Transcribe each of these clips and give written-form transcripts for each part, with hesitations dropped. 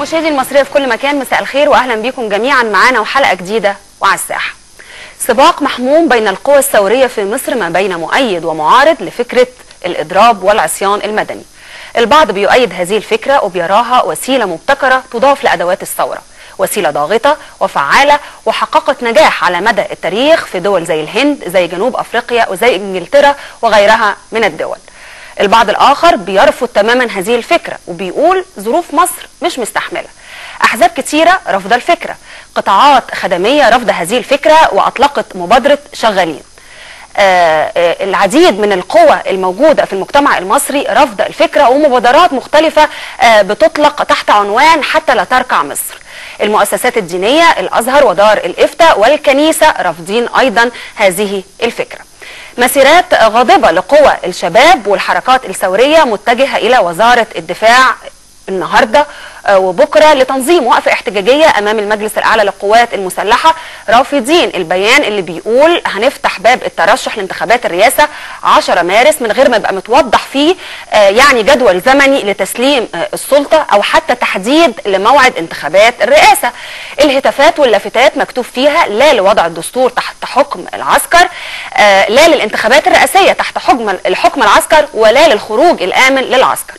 مشاهدي المصرية في كل مكان، مساء الخير واهلا بكم جميعا معانا وحلقة جديدة وعلى الساحة. سباق محموم بين القوى الثورية في مصر ما بين مؤيد ومعارض لفكرة الإضراب والعصيان المدني. البعض بيؤيد هذه الفكرة وبيراها وسيلة مبتكرة تضاف لأدوات الثورة، وسيلة ضاغطة وفعالة وحققت نجاح على مدى التاريخ في دول زي الهند، زي جنوب أفريقيا وزي إنجلترا وغيرها من الدول. البعض الآخر بيرفض تماما هذه الفكرة وبيقول ظروف مصر مش مستحملة. أحزاب كتيرة رفض الفكرة، قطاعات خدمية رفض هذه الفكرة وأطلقت مبادرة شغالين. العديد من القوى الموجودة في المجتمع المصري رفض الفكرة، ومبادرات مختلفة بتطلق تحت عنوان حتى لا تركع مصر. المؤسسات الدينية، الأزهر ودار الإفتاء والكنيسة رافضين أيضا هذه الفكرة. مسيرات غاضبة لقوى الشباب والحركات الثورية متجهة إلى وزارة الدفاع النهاردة وبكرة لتنظيم وقفة احتجاجية أمام المجلس الأعلى للقوات المسلحة، رافضين البيان اللي بيقول هنفتح باب الترشح لانتخابات الرئاسة 10 مارس من غير ما يبقى متوضح فيه يعني جدول زمني لتسليم السلطة أو حتى تحديد لموعد انتخابات الرئاسة. الهتافات واللافتات مكتوب فيها لا لوضع الدستور تحت حكم العسكر، لا للانتخابات الرئاسية تحت الحكم العسكر، ولا للخروج الآمن للعسكر.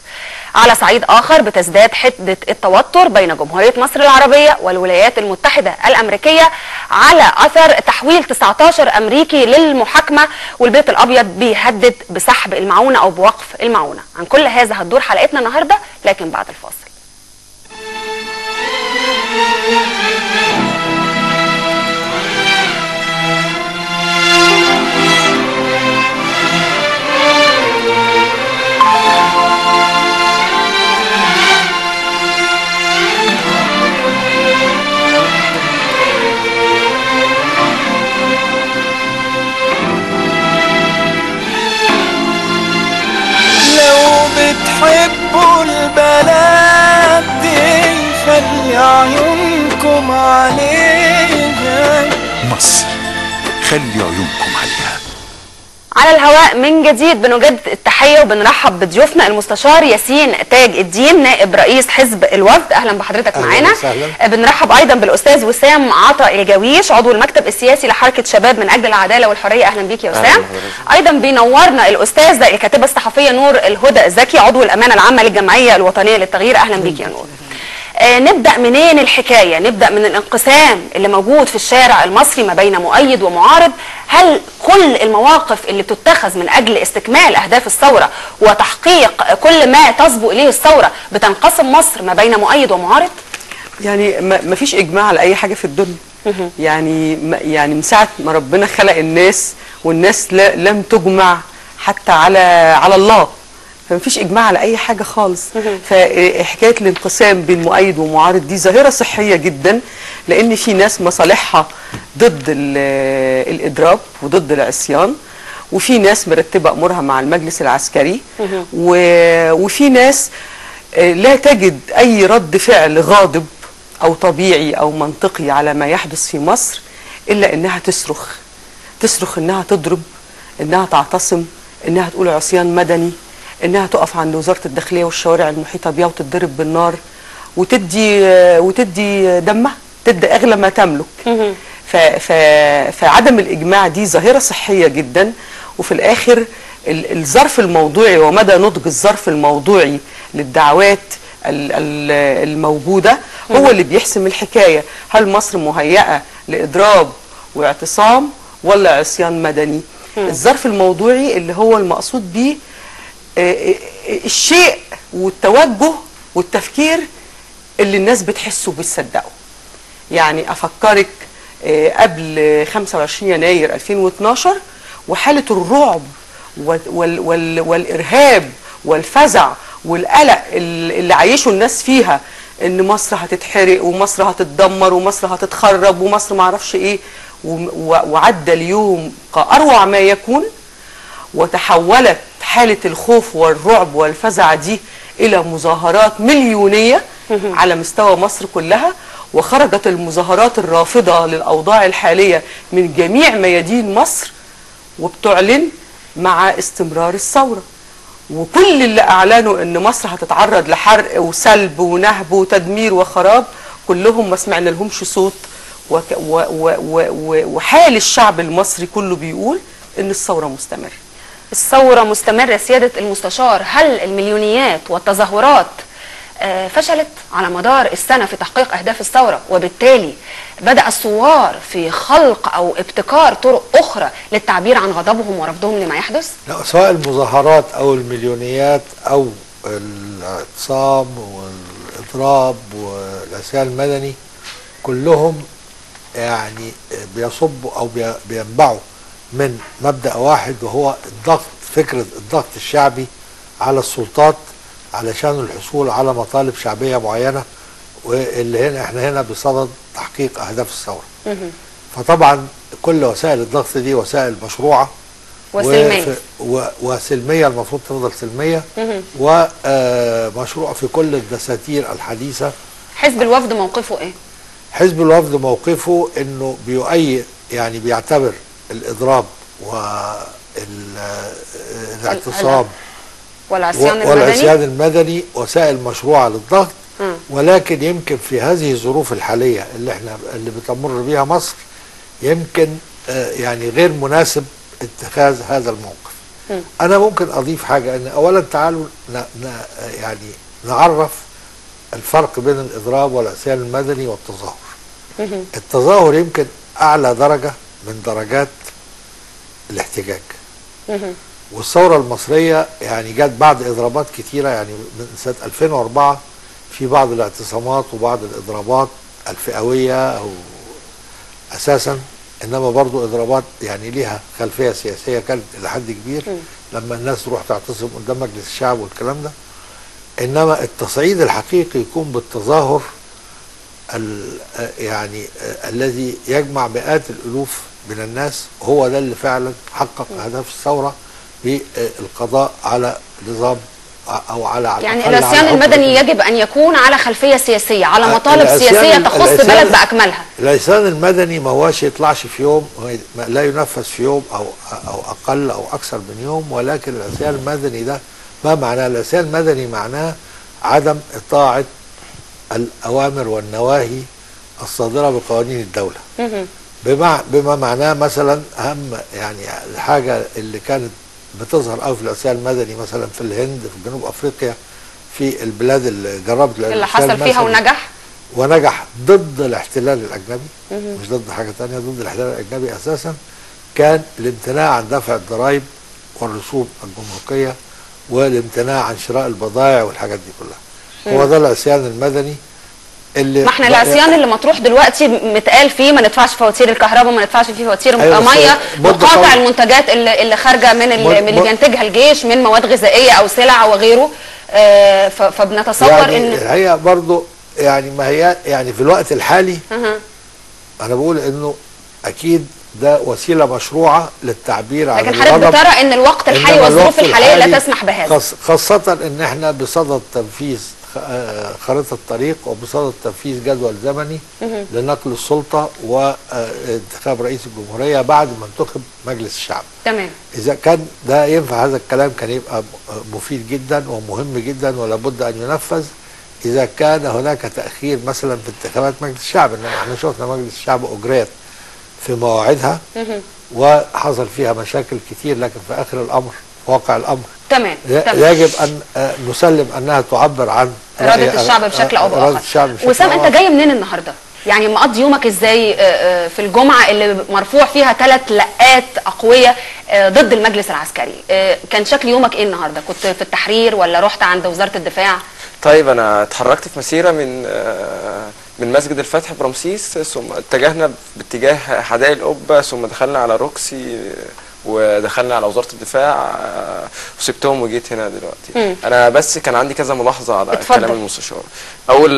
على صعيد آخر بتزداد حدة التوتر بين جمهورية مصر العربية والولايات المتحدة الأمريكية على أثر تحويل 19 أمريكي للمحاكمة، والبيت الأبيض بيهدد بسحب المعونة أو بوقف المعونة. عن كل هذا هتدور حلقتنا النهاردة، لكن بعد الفاصل. بتحبوا البلد دي خلي عيونكم عليها، مصر خلي عيونكم عليها. على الهواء من جديد بنجدد التحية وبنرحب بضيوفنا المستشار ياسين تاج الدين نائب رئيس حزب الوفد، اهلا بحضرتك معانا. بنرحب ايضا بالاستاذ وسام عطا الجويش عضو المكتب السياسي لحركة شباب من اجل العدالة والحرية، اهلا بيك يا وسام. ايضا بينورنا الاستاذ الكاتبة الصحفية نور الهدى زكي عضو الامانة العامة للجمعية الوطنية للتغيير، اهلا بيك يا نور. نبدأ منين الحكاية؟ نبدأ من الانقسام اللي موجود في الشارع المصري ما بين مؤيد ومعارض. هل كل المواقف اللي بتتخذ من أجل استكمال أهداف الثورة وتحقيق كل ما تصبو إليه الثورة بتنقسم مصر ما بين مؤيد ومعارض؟ يعني ما فيش إجماع على أي حاجة في الدنيا. يعني من ساعة ما ربنا خلق الناس والناس لم تجمع حتى على الله، فما فيش اجماع على اي حاجه خالص. فحكايه الانقسام بين مؤيد ومعارض دي ظاهره صحيه جدا، لان في ناس مصالحها ضد الاضراب وضد العصيان، وفي ناس مرتبه امورها مع المجلس العسكري، وفي ناس لا تجد اي رد فعل غاضب او طبيعي او منطقي على ما يحدث في مصر الا انها تصرخ، انها تضرب، انها تعتصم، انها تقول عصيان مدني، انها تقف عند وزارة الداخلية والشوارع المحيطة بيها وتتضرب بالنار وتدي دمها، تدي اغلى ما تملك. فعدم الاجماع دي ظاهرة صحية جدا، وفي الاخر الظرف الموضوعي ومدى نضج الظرف الموضوعي للدعوات الموجودة هو اللي بيحسم الحكاية. هل مصر مهيئة لإضراب واعتصام ولا عصيان مدني؟ الظرف الموضوعي اللي هو المقصود بيه الشيء والتوجه والتفكير اللي الناس بتحسه وبتصدقه. يعني أفكرك قبل 25 يناير 2012 وحالة الرعب والإرهاب والفزع والقلق اللي عايشوا الناس فيها، إن مصر هتتحرق ومصر هتتدمر ومصر هتتخرب ومصر معرفش إيه، وعدى اليوم كأروع ما يكون، وتحولت حالة الخوف والرعب والفزع دي إلى مظاهرات مليونية على مستوى مصر كلها، وخرجت المظاهرات الرافضة للأوضاع الحالية من جميع ميادين مصر وبتعلن مع استمرار الثورة. وكل اللي اعلنوا ان مصر هتتعرض لحرق وسلب ونهب وتدمير وخراب كلهم ما سمعنا لهمش صوت. وحال الشعب المصري كله بيقول ان الثوره مستمره. الثوره مستمره. سياده المستشار، هل المليونيات والتظاهرات فشلت على مدار السنة في تحقيق أهداف الثورة، وبالتالي بدأ الثوار في خلق أو ابتكار طرق أخرى للتعبير عن غضبهم ورفضهم لما يحدث؟ لا، سواء المظاهرات أو المليونيات أو الاعتصام والإضراب والعصيان المدني كلهم يعني بيصبوا أو بينبعوا من مبدأ واحد، وهو الضغط، فكرة الضغط الشعبي على السلطات علشان الحصول على مطالب شعبية معينة، واللي هنا احنا هنا بصدد تحقيق أهداف الثورة. فطبعا كل وسائل الضغط دي وسائل مشروعة وسلمية، وسلمية، المفروض تفضل سلمية، ومشروع في كل الدساتير الحديثة. حزب الوفد موقفه ايه؟ حزب الوفد موقفه انه بيؤيد، يعني بيعتبر الإضراب والاعتصام والعصيان المدني وسائل مشروعة للضغط، ولكن يمكن في هذه الظروف الحالية اللي بتمر بها مصر يمكن يعني غير مناسب اتخاذ هذا الموقف. أنا ممكن أضيف حاجة، أن أولا تعالوا يعني نعرف الفرق بين الإضراب والعصيان المدني والتظاهر. التظاهر يمكن أعلى درجة من درجات الاحتجاج، والثورة المصرية يعني جت بعد إضرابات كتيرة، يعني من سنة 2004 في بعض الاعتصامات وبعض الإضرابات الفئوية أو أساسا، إنما برضو إضرابات يعني ليها خلفية سياسية كانت إلى حد كبير لما الناس تروح تعتصم قدام مجلس الشعب والكلام ده. إنما التصعيد الحقيقي يكون بالتظاهر يعني الذي يجمع مئات الألوف من الناس، هو ده اللي فعلا حقق أهداف الثورة بالقضاء على نظام أو على يعني العصيان المدني يجب أن يكون على خلفية سياسية، على مطالب سياسية تخص بلد بأكملها. العصيان المدني ما هوش يطلعش في يوم، لا ينفذ في يوم أو أقل أو أكثر من يوم، ولكن العصيان المدني ده ما معناه؟ العصيان المدني معناه عدم إطاعة الأوامر والنواهي الصادرة بقوانين الدولة. بما معناه مثلا أهم يعني الحاجة اللي كانت بتظهر قوي في العصيان المدني مثلا في الهند، في جنوب أفريقيا، في البلاد اللي جربت اللي حصل فيها ونجح ضد الاحتلال الأجنبي، مش ضد حاجة تانية، ضد الاحتلال الأجنبي أساسا، كان الامتناع عن دفع الضرائب والرسوم الجمركية والامتناع عن شراء البضائع والحاجات دي كلها. هو ده العصيان المدني اللي ما احنا العصيان اللي مطروح دلوقتي متقال فيه ما ندفعش فواتير الكهرباء، ما ندفعش فيه فواتير ميه، نقاطع المنتجات اللي خارجه من اللي بينتجها الجيش من مواد غذائيه او سلع وغيره. فبنتصور يعني ان هي برضو يعني ما هي يعني في الوقت الحالي انا بقول انه اكيد ده وسيله مشروعه للتعبير عن لكن حضرتك بترى ان الوقت الحالي والظروف الحاليه لا تسمح بهذا، خاصه ان احنا بصدد تنفيذ خريطة الطريق وبصدد تنفيذ جدول زمني لنقل السلطة وانتخاب رئيس الجمهورية بعد ما انتخب مجلس الشعب. تمام. إذا كان ده ينفع هذا الكلام كان يبقى مفيد جدا ومهم جدا ولا بد أن ينفذ إذا كان هناك تأخير مثلا في انتخابات مجلس الشعب. إنما احنا شفنا مجلس الشعب أجريت في مواعيدها وحصل فيها مشاكل كتير، لكن في آخر الأمر واقع الأمر تمام. يجب أن نسلم أنها تعبر عن إرادة الشعب بشكل أو بآخر. وسام، أنت جاي منين النهارده؟ يعني مقضي يومك إزاي في الجمعة اللي مرفوع فيها 3 لقات أقوية ضد المجلس العسكري؟ كان شكل يومك إيه النهارده؟ كنت في التحرير ولا رحت عند وزارة الدفاع؟ طيب أنا اتحركت في مسيرة من مسجد الفتح برمسيس، ثم اتجهنا باتجاه حدائق القبة، ثم دخلنا على روكسي ودخلنا على وزارة الدفاع وسبتهم وجيت هنا دلوقتي. انا بس كان عندي كذا ملاحظة على كلام المستشار. اول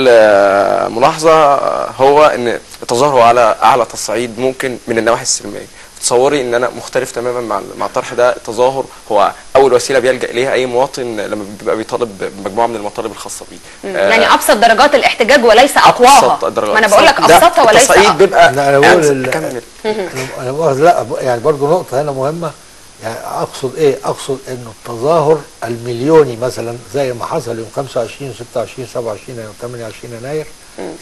ملاحظة هو ان التظاهر على اعلى تصعيد ممكن من النواحي السلمية. تصوري ان انا مختلف تماما مع الطرح ده. التظاهر هو اول وسيله بيلجا اليها اي مواطن لما بيبقى بيطالب بمجموعه من المطالب الخاصه بيه. يعني ابسط درجات الاحتجاج وليس اقواها. ما انا بقول لك ابسطها وليس اقواها. بيبقى انا بقول لا يعني برضو نقطه هنا مهمه، يعني اقصد ايه؟ اقصد انه التظاهر المليوني مثلا زي ما حصل يوم 25 26 27 28 يناير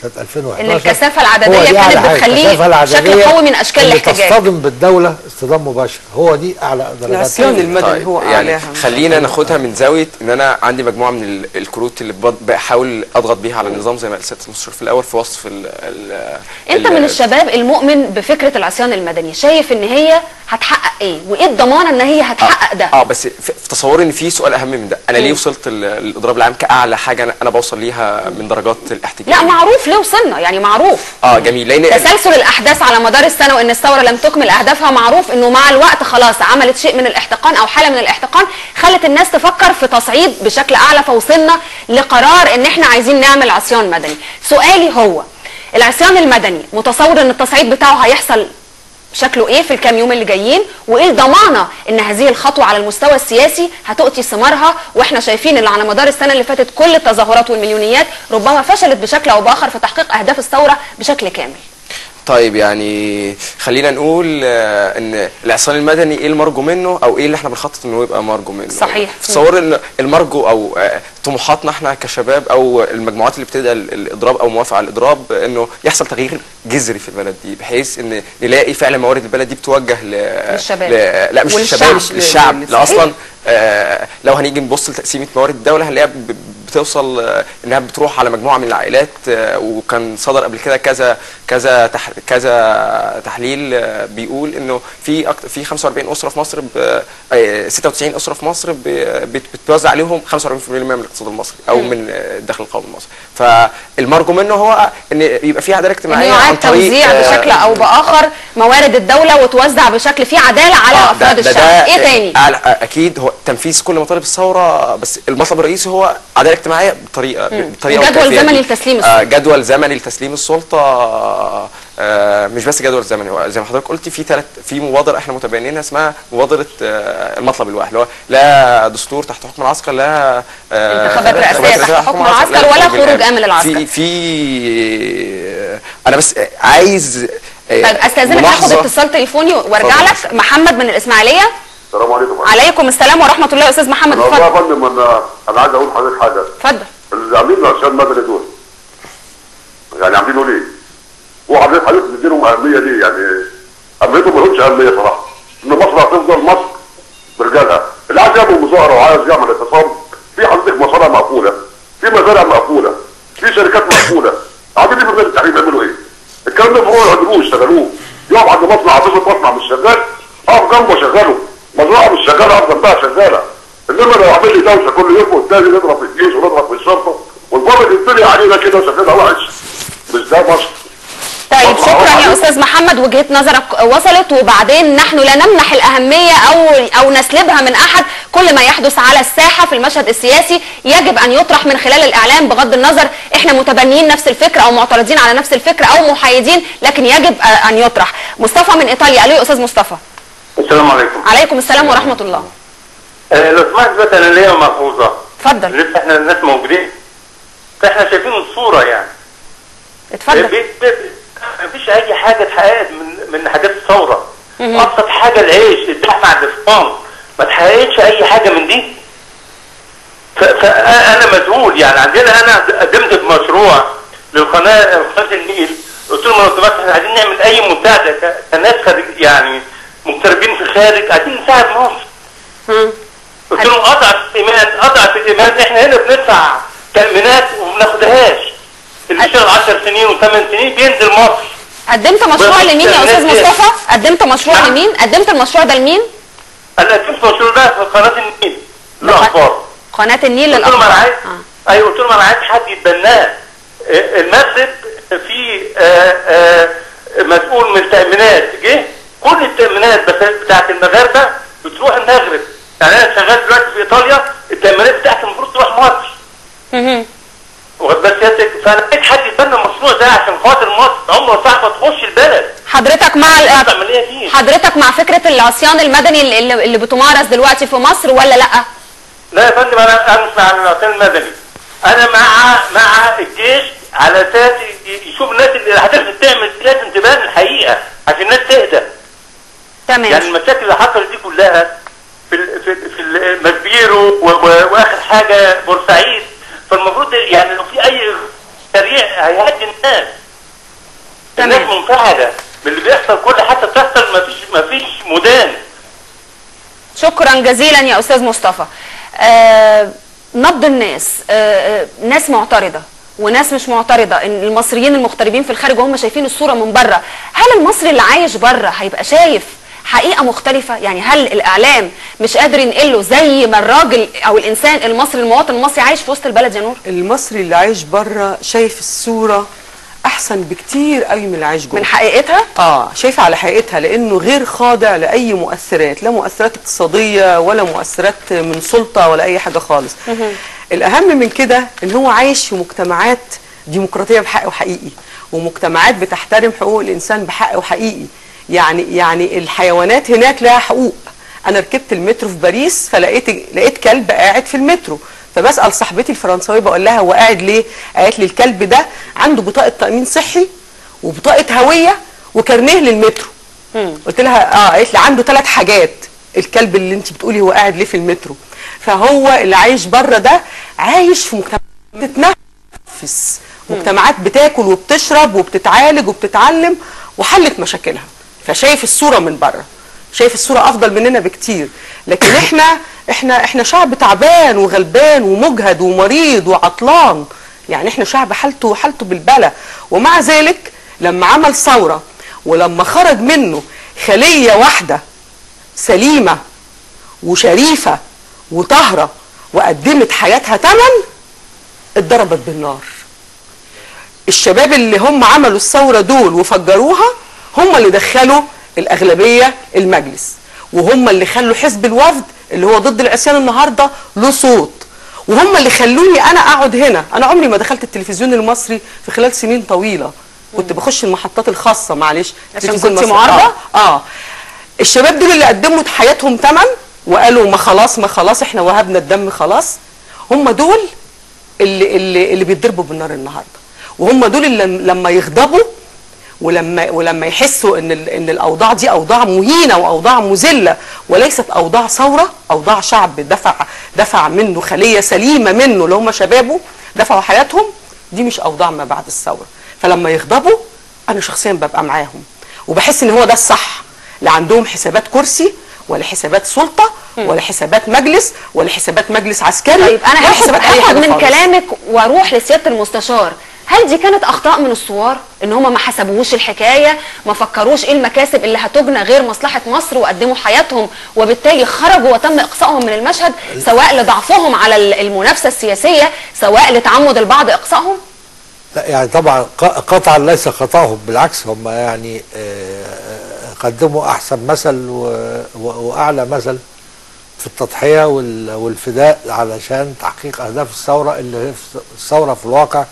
سنه 2011، ان الكثافه العدديه كانت بتخليه شكل قوي من اشكال الاحتجاج، تصطدم بالدوله اصطدام مباشر. هو دي اعلى درجات العصيان المدني. طيب هو يعني أعلاها. خلينا ناخدها من زاويه ان انا عندي مجموعه من الكروت اللي بحاول اضغط بيها على النظام زي ما قال سياده المستشار في الاول في وصف انت من الشباب المؤمن بفكره العصيان المدني، شايف ان هي هتحقق ايه؟ وايه الضمانه ان هي هتحقق ده؟ بس في تصوري ان في سؤال اهم من ده، انا ليه وصلت الاضراب العام كاعلى حاجه انا بوصل ليها من درجات الاحتجاج؟ لا معروف ليه وصلنا، يعني معروف. جميل. لان تسلسل الاحداث على مدار السنه وان الثوره لم تكمل اهدافها، معروف انه مع الوقت خلاص عملت شيء من الاحتقان او حاله من الاحتقان خلت الناس تفكر في تصعيد بشكل اعلى، فوصلنا لقرار ان احنا عايزين نعمل عصيان مدني. سؤالي هو العصيان المدني متصور ان التصعيد بتاعه هيحصل شكله ايه في الكام يوم اللي جايين؟ وايه الضمانه ان هذه الخطوه على المستوى السياسي هتؤتي ثمارها؟ واحنا شايفين ان على مدار السنه اللي فاتت كل التظاهرات والمليونيات ربما فشلت بشكل او باخر في تحقيق اهداف الثوره بشكل كامل. طيب يعني خلينا نقول ان العصيان المدني ايه المرجو منه او ايه اللي احنا بنخطط انه يبقى مرجو منه؟ صحيح. تصور ان المرجو او طموحاتنا احنا كشباب او المجموعات اللي بتدعي الاضراب او موافقه على الاضراب انه يحصل تغيير جذري في البلد دي، بحيث ان نلاقي فعلا موارد البلد دي بتوجه للشباب. لا مش للشباب، للشعب. لا اصلا لو هنيجي نبص لتقسيمه موارد الدوله هنلاقيها بتوصل انها بتروح على مجموعه من العائلات، وكان صدر قبل كده كذا تحليل بيقول انه في 45 اسره في مصر 96 اسره في مصر بتوزع عليهم 45% من الاقتصاد المصري او من الدخل القومي المصري. فالمرجو منه هو ان يبقى في عداله اجتماعيه عن طريق توزيع بشكل او باخر موارد الدوله وتوزع بشكل فيه عداله على افراد الشعب. ايه تاني؟ اكيد هو تنفيذ كل مطالب الثوره، بس المطلب الرئيسي هو عداله اجتماعيه بطريقه جدول زمني لتسليم السلطه. جدول زمني لتسليم السلطه. مش بس جدول زمني، هو زي ما حضرتك قلتي في مبادره احنا متبنينها اسمها مبادره المطلب الواحد، اللي هو لا دستور تحت حكم العسكر، لا انتخابات رئاسيه تحت حكم العسكر، ولا خروج امن العسكر. انا بس عايز طيب استاذنك ناخد اتصال تليفوني وارجع لك. محمد من الاسماعيليه. السلام عليكم. عليكم السلام ورحمه الله. يا استاذ محمد اتفضل. والله يا فندم انا عايز اقول لحضرتك حاجه. اتفضل. اللي عاملين العصيان المدني دول يعني عاملينه ليه؟ هو حضرتك بتديلهم اهميه ليه؟ يعني اهميتهم ما لهمش اهميه صراحه. ان مصر هتفضل مصر برجالها، اللي عايز يعمل مظاهره وعايز يعمل اعتصام، في حضرتك مصانع مقفوله، في مزارع مقفوله، في شركات مقفوله، عاملين ايه في بلاد التحرير يعملوا ايه؟ الكلام ده المفروض يعملوه يشتغلوه، يقف عند مصنع عاطفه مصنع مش شغال، اقف جنبه شغله، مزرعه مش شغاله اقف جنبها شغاله، انما لو عامل لي دوشه كل يوم والتاني نضرب في الجيش ونضرب في الشرطه والبابا يبتدي علينا كده وشكلنا وحش، مش ده مصر. طيب شكرا يا استاذ محمد، وجهه نظرك وصلت. وبعدين نحن لا نمنح الاهميه او نسلبها من احد. كل ما يحدث على الساحه في المشهد السياسي يجب ان يطرح من خلال الاعلام بغض النظر احنا متبنيين نفس الفكره او معترضين على نفس الفكره او محايدين، لكن يجب ان يطرح. مصطفى من ايطاليا. الو يا استاذ مصطفى. السلام عليكم. عليكم السلام ورحمه الله. لو سمحت بس انا ليا ملحوظه. اتفضل. لسه احنا الناس موجودين فاحنا شايفين الصوره يعني. اتفضل. مفيش اي حاجه اتحققت من حاجات الثوره. ابسط حاجه العيش، اللحمه على الاسطان، ما اتحققتش اي حاجه من دي. فانا مذهول يعني. عندنا انا قدمت بمشروع للقناه النيل، قلت لهم لو سمحت احنا عايزين نعمل اي مساعده كناس خارج يعني مغتربين في الخارج، عايزين نساعد مصر. قلت لهم اضعف الايمان احنا هنا بندفع تامينات وما بناخدهاش. اللي بيشتغل 10 سنين و8 سنين بينزل مصر. قدمت مشروع لمين يا استاذ مصطفى؟ قدمت مشروع لمين؟ قدمت المشروع ده لمين؟ انا قدمت المشروع ده في قناه النيل للاخبار. قناه النيل للاخبار. قلت لهم انا عايز ايوه، قلت لهم انا عايز حد يتبناه. المغرب في مسؤول من التامينات جه، كل التامينات بتاعت المغاربه بتروح المغرب. يعني انا شغال دلوقتي في ايطاليا، التامينات بتاعتي المفروض تروح مصر. بس فانا عايز حد يتبنى المشروع ده عشان خاطر مصر عمره صعبه تخش البلد. حضرتك مع فكره العصيان المدني اللي بتمارس دلوقتي في مصر ولا لا؟ لا يا فندم، انا مش مع العصيان المدني. انا مع الجيش على اساس يشوف الناس اللي هتقدر تعمل، لازم تبان الحقيقه عشان الناس تهدى. تمام. يعني المشاكل اللي حصلت دي كلها وزيرو واخر حاجه بورسعيد. فالمفروض يعني لو في اي سريع هيهدي الناس. الناس منفعله باللي بيحصل، كل حتى بتحصل مفيش مدان. شكرا جزيلا يا استاذ مصطفى. نبض الناس، ناس معترضه وناس مش معترضه، ان المصريين المغتربين في الخارج وهم شايفين الصوره من بره. هل المصري اللي عايش بره هيبقى شايف حقيقه مختلفه؟ يعني هل الاعلام مش قادر ينقله زي ما الراجل او الانسان المصري المواطن المصري عايش في وسط البلد يا نور؟ المصري اللي عايش بره شايف الصوره احسن بكتير قوي من اللي عايش جوه. من حقيقتها؟ شايفه على حقيقتها، لانه غير خاضع لاي مؤثرات، لا مؤثرات اقتصاديه ولا مؤثرات من سلطه ولا اي حاجه خالص. الاهم من كده ان هو عايش في مجتمعات ديمقراطيه بحق وحقيقي، ومجتمعات بتحترم حقوق الانسان بحق وحقيقي. يعني الحيوانات هناك لها حقوق. انا ركبت المترو في باريس لقيت كلب قاعد في المترو، فبسال صاحبتي الفرنساويه بقول لها هو قاعد ليه؟ قالت لي الكلب ده عنده بطاقه تامين صحي وبطاقه هويه وكارنيه للمترو. قلت لها قالت لي عنده 3 حاجات. الكلب اللي انت بتقولي هو قاعد ليه في المترو؟ فهو اللي عايش بره ده عايش في مجتمعات بتتنفس، مجتمعات بتاكل وبتشرب وبتتعالج وبتتعلم وحلت مشاكلها، فشايف الصوره من بره، شايف الصوره افضل مننا بكتير. لكن احنا شعب تعبان وغلبان ومجهد ومريض وعطلان. يعني احنا شعب حالته بالبلا. ومع ذلك لما عمل ثوره ولما خرج منه خليه واحده سليمه وشريفه وطاهره وقدمت حياتها ثمن، اتضربت بالنار. الشباب اللي هم عملوا الثوره دول وفجروها هم اللي دخلوا الاغلبيه المجلس، وهم اللي خلوا حزب الوفد اللي هو ضد العصيان النهارده له صوت، وهم اللي خلوني انا اقعد هنا. انا عمري ما دخلت التلفزيون المصري في خلال سنين طويله، كنت بخش المحطات الخاصه معلش عشان كنت معارضه. الشباب دول اللي قدموا حياتهم ثمن وقالوا ما خلاص احنا وهبنا الدم خلاص، هم دول اللي بيتضربوا بالنار النهارده. وهم دول اللي لما يغضبوا ولما يحسوا ان الاوضاع دي اوضاع مهينه واوضاع مذله وليست اوضاع ثوره، اوضاع شعب دفع منه خليه سليمه منه اللي هم شبابه دفعوا حياتهم، دي مش اوضاع ما بعد الثوره. فلما يغضبوا انا شخصيا ببقى معاهم وبحس ان هو ده الصح. لا عندهم حسابات كرسي ولا حسابات سلطه ولا حسابات مجلس ولا حسابات مجلس عسكري. طيب انا هاخد من كلامك واروح لسياده المستشار. هل دي كانت اخطاء من الثوار ان هم ما حسبوش الحكايه، ما فكروش ايه المكاسب اللي هتجنى غير مصلحه مصر وقدموا حياتهم وبالتالي خرجوا وتم اقصائهم من المشهد، سواء لضعفهم على المنافسه السياسيه سواء لتعمد البعض اقصائهم؟ لا يعني طبعا قطعا ليس خطاهم، بالعكس هم يعني قدموا احسن مثل واعلى مثل في التضحيه والفداء علشان تحقيق اهداف الثوره، اللي الثوره في الواقع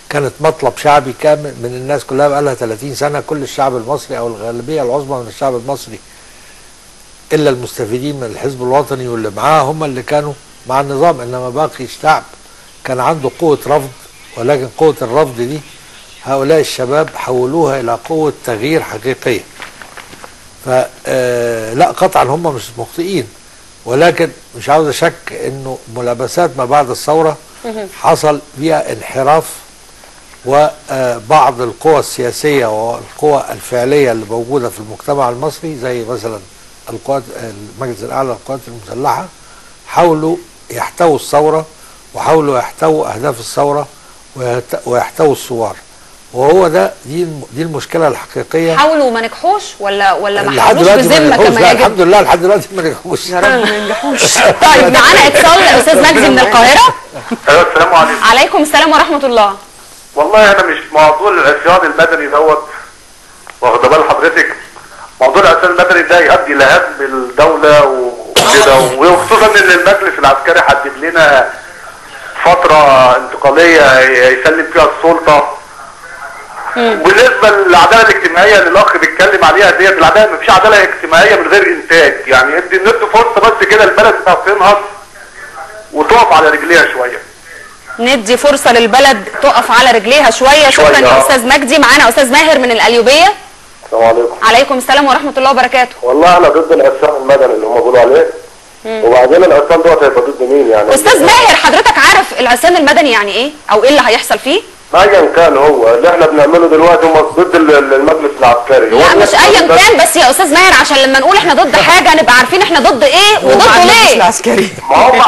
كانت مطلب شعبي كامل من الناس كلها بقى لها 30 سنه. كل الشعب المصري او الغالبيه العظمى من الشعب المصري الا المستفيدين من الحزب الوطني واللي معاه هم اللي كانوا مع النظام، انما باقي الشعب كان عنده قوه رفض، ولكن قوه الرفض دي هؤلاء الشباب حولوها الى قوه تغيير حقيقيه. فلا قطعا هم مش مخطئين، ولكن مش عاوز اشك انه ملابسات ما بعد الثوره حصل فيها انحراف، وبعض القوى السياسيه والقوى الفعليه اللي موجوده في المجتمع المصري زي مثلا القوات المجلس الاعلى للقوات المسلحه حاولوا يحتووا الثوره وحاولوا يحتووا اهداف الثوره ويحتووا الثوار، وهو ده دي المشكله الحقيقيه. حاولوا وما نجحوش ولا ما حاولوش بذمه كما يجب؟ الحمد لله لحد دلوقتي ما نجحوش. يا رب ما ينجحوش. طيب معانا اتصال استاذ مجدي من القاهره. السلام عليكم. عليكم السلام ورحمه الله. والله انا مش موضوع العصيان المدني دوت، واخد بال حضرتك؟ موضوع العصيان المدني ده يؤدي لهدم الدوله وكده، وخصوصا ان المجلس العسكري حدد لنا فتره انتقاليه يسلم فيها السلطه. وبالنسبه للعداله الاجتماعيه اللي الاخ بيتكلم عليها ديت، العداله مفيش عداله اجتماعيه من غير انتاج، يعني ندي فرصه بس كده البلد تنهض وتقف على رجليها شويه. ندي فرصه للبلد تقف على رجليها شويه. شكرا يا استاذ مجدي. معانا استاذ ماهر من القليوبيه. السلام عليكم. عليكم السلام ورحمه الله وبركاته. والله انا ضد العصيان المدني اللي هم بيقولوا عليه، وبعدين العصيان دوت هيبقى ضد مين يعني؟ استاذ ماهر، حضرتك عارف العصيان المدني يعني ايه او ايه اللي هيحصل فيه؟ ايا كان هو اللي احنا بنعمله دلوقتي هم ضد المجلس العسكري. لا مش ايا كان، بس يا استاذ ماهر عشان لما نقول احنا ضد حاجه نبقى عارفين احنا ضد ايه وضده ليه. العسكري ما هم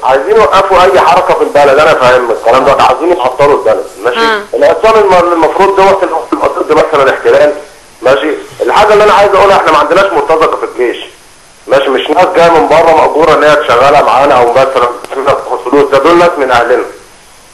عايزين يوقفوا اي حركه في البلد. انا فاهم الكلام ده، عايزين يحصلوا البلد ماشي. العصيان المفروض دوت تبقى ضد مثلا الاحتلال ماشي. الحاجه اللي انا عايز اقولها، احنا ما عندناش مرتزقه في الجيش ماشي، مش ناس جايه من بره مأجوره ان هي تشغلها معانا او مثلا تاخد فلوس، ده دول ناس من اهلنا